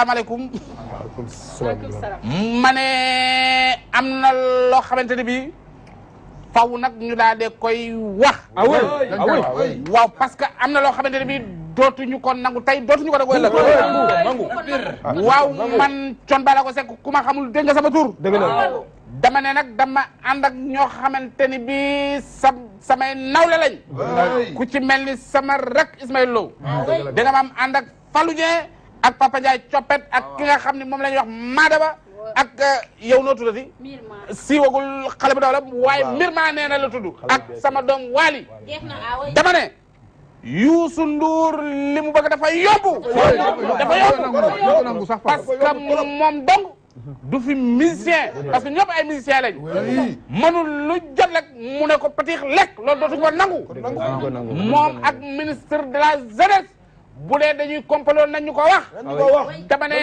salaamaaleykum. waaleykum salaam. ma ne am na loo xamante ne bii faw nag ñu daal de koy wax. waaw parce que am na loo xamante ne bii dootuñu ko nangu tey dootuñu ko nangu ëllëg. waaw man Thione Ballago Seck ku ma xamul dégg nga sama tur. dëgg la. dama ne nag dama ànd ak ñoo xamante ni bii samay nawle lañ. ku ci mel ni sama rak Ismaël Lo. da nga ma am ànd ak Fallou Dieng ak Papa Ndiaye Coppet ak ki nga xam ne moom la ñuy wax Madaba ak yow noo tuddati. siiwagul xale bu daw la waaye Mirma nee na la tudd. ak sama doom Waly. dama ne Youssou Ndour li mu bëgg dafa yóbbu. dafa yóbbu parce que moom dong. du fi musicien parce que ñëpp ay musicien lañ. mënul lu jot rek mu ne ko patix lekk loolu dootuñu ko nangu. moom ak ministre de la jeunesse bu dee dañuy kompaloo nañ ñu ko wax. dama ne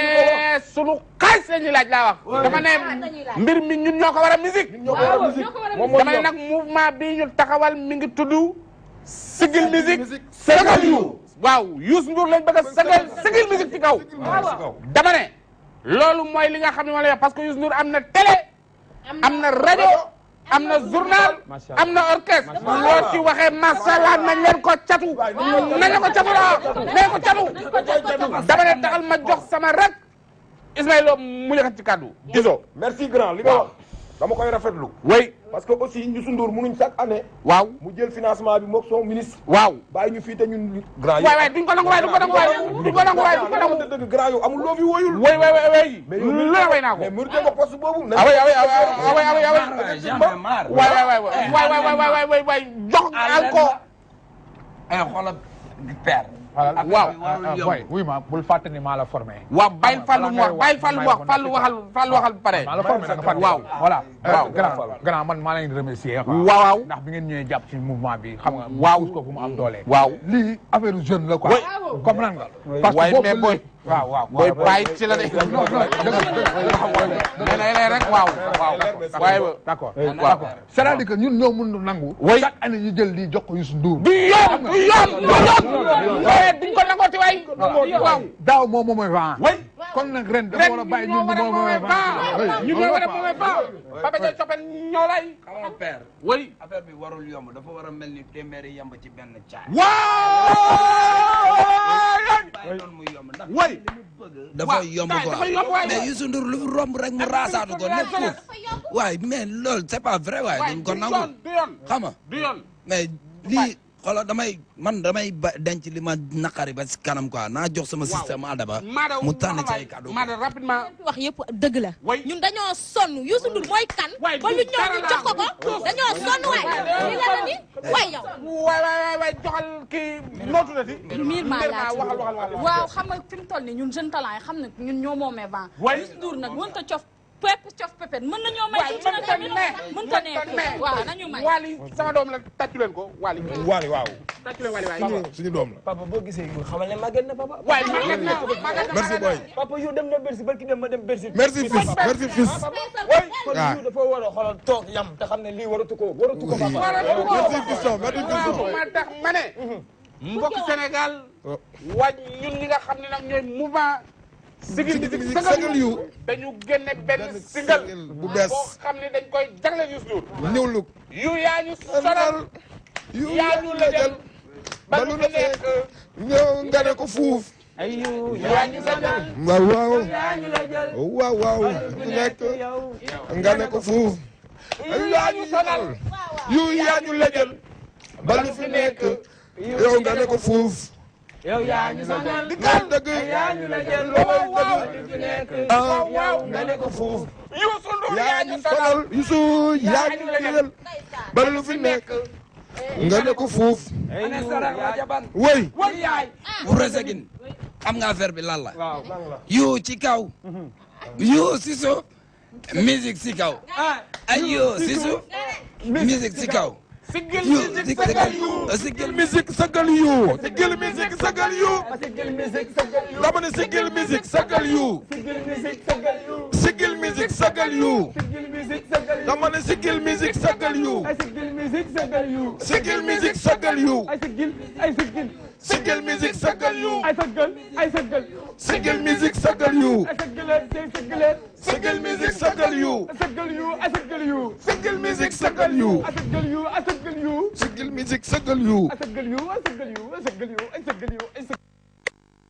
sunu xaalis la ñuy laaj laa wax. dama ne mbir mi ñun ñoo ko war a musique. dama ne nag mouvement bi ñu taxawal mi ngi tudd Sigil Musique Sénégal yu. waaw Youssou Ndour lañ bëgg a Sigil Musique ci kaw. dama ne. loolu mooy li nga xam ne moo lay wax parce que Youssou Ndour am na télé am na rajo am na journal am na orchestre loo ci waxee masala nañ leen ko catu nañ leen ko catu la nañ ko catu dama ne taxal ma jox sama rek Ismaël mu yëkkat ci kàddu iso merci grand li nga wax dama koy rafetlu. oui parce que aussi Youssou Ndour mënuñ chaque année. waaw mu jël financement bi moog son ministre. waaw bàyyi ñu fii te ñun. grand yi waay duñ ko nangu waay duñ ko nangu waay duñ ko nangu waay duñ ko nangu. dëgg grand yow amul loo fi woyul. way lu la way naa ko. mais mérité nga poste boobu. ah waay jox ko. ay xoolal père. waaw boy wuy ma bul fàtte ni maa la formé. waaw bàyyi Fallou mu wax bàyyi Fallou mu wax Fallou waxal pare. maa la formé da nga fàtte. waaw voilà. waaw grand man maa leen di remercier. waaw ndax bi ngeen ñëwee jàpp ci mouvement bi xam nga. waaw ko fu mu am doole. waaw lii affaire jeune la quoi. comprendre nga. parce que waaye mais boy. waaw booy bàyyi ci la de. nee rek waaw. waaye d'accord d'accord c'est-à-dire que ñun ñoo mën nangu. chaque année ñu jël lii jox ko Youssou Ndour. du yoon duñ ko nangooti waay. waaw daaw moom mooy vent. kon nag ren dafa war a bàyyi ñun moom mooy vent. ñu ñoo war a moomee vent. Papa Ndiaye Coppet ñoo lay. xam nga père. oui affaire bi warul yomb dafa war a mel ni téeméeri yemb ci benn caay. way dafa yomb quoi mais Youssou Ndour lu fi romb rek mu raasaatu ko lépp foofu waaye mais loolu c'est pas vrai waaye duñ ko nangu xam nga du yoon mais lii xoolal damay ba denc li ma naqari ba si kanam quoi naa jox sama système Adama mu tànn ci ay cadeau rapidement wax yëpp dëgg la ñun dañoo sonn Youssou Ndour mooy kan ba lu ñëw ñu jox ko dañoo sonn waay li la ni waay yow waay joxal kii noo tuddati miir maa laa waxal waaw xam nga fi mu toll ni ñun jeune talent yi xam ne ñun ñoo moomee vent Youssou Ndour nag mënta cof cof pépét mën nañoo may ci na tamit mënta nekk waaw nañu may Waly sama doom la tàccu leen ko Waly waaw tàccu leen Waly waay suñu doom la. papa boo gisee yu xamal ne màgget na papa. waay màgget na merci boy. papa yu dem na Bercy barki dem ma dem Bercy. merci fils merci fils. kon yu dafa war a xoolal toog yam te xam ne lii waratu ko papa. merci fiston merci fiston. ma tax ma ne mbokk Sénégal waaj ñun ñi nga xam ne nag ñooy mouvement Sigil Sénégal yu dañu génne benn single bu bees boo xam ne dañ koy jagleel Youssou Ndour ñëw lu yu yaa ñu sonal yaa ñu lëjal ba lu nekk ñëw nga ne ko fuuf yaa ñu lëjal waaw nekk nga ne ko fuuf yaa ñu sonal yaa ñu lëjal ba lu fi nekk yow nga ne ko fuuf yow yaa ñu sonal di ka dëgg yaa ñu la jël waaw waaw nga ne ko fuuf Youssou Ndour yaa ñu sonal Youssou yaa ñu lëjal ba lu fi nekk nga ne ko fuuf ane sara wa jaban woy yaay Wourossogui xam nga affaire bi lan la yu ci kaw yu si suuf musique si kaw ay yu si suuf musique si kaw Sigil musique sagal yu Sigil musique sagal yu Sigil musique sagal yu dama ne Sigil musique sagal yu Sigil musique sagal yu Sigil musique sagal yu. dama ne sigil musique sagal yu ay sigil musique sagal yu. sigil musique sagal yu ay sigil ay sigil. sigil musique sagal yu ay sagal ay sagal. sigil musique sagal yu ay sagaleen say sagaleen. sigil musique sagal yu sagal yu ay sagal yu. sigil musique sagal yu ay sagal yu ay sagal yu. sigil musique sagal yu ay sagal yu ay sagal yu ay sagal yu ay sagal yu ay sagal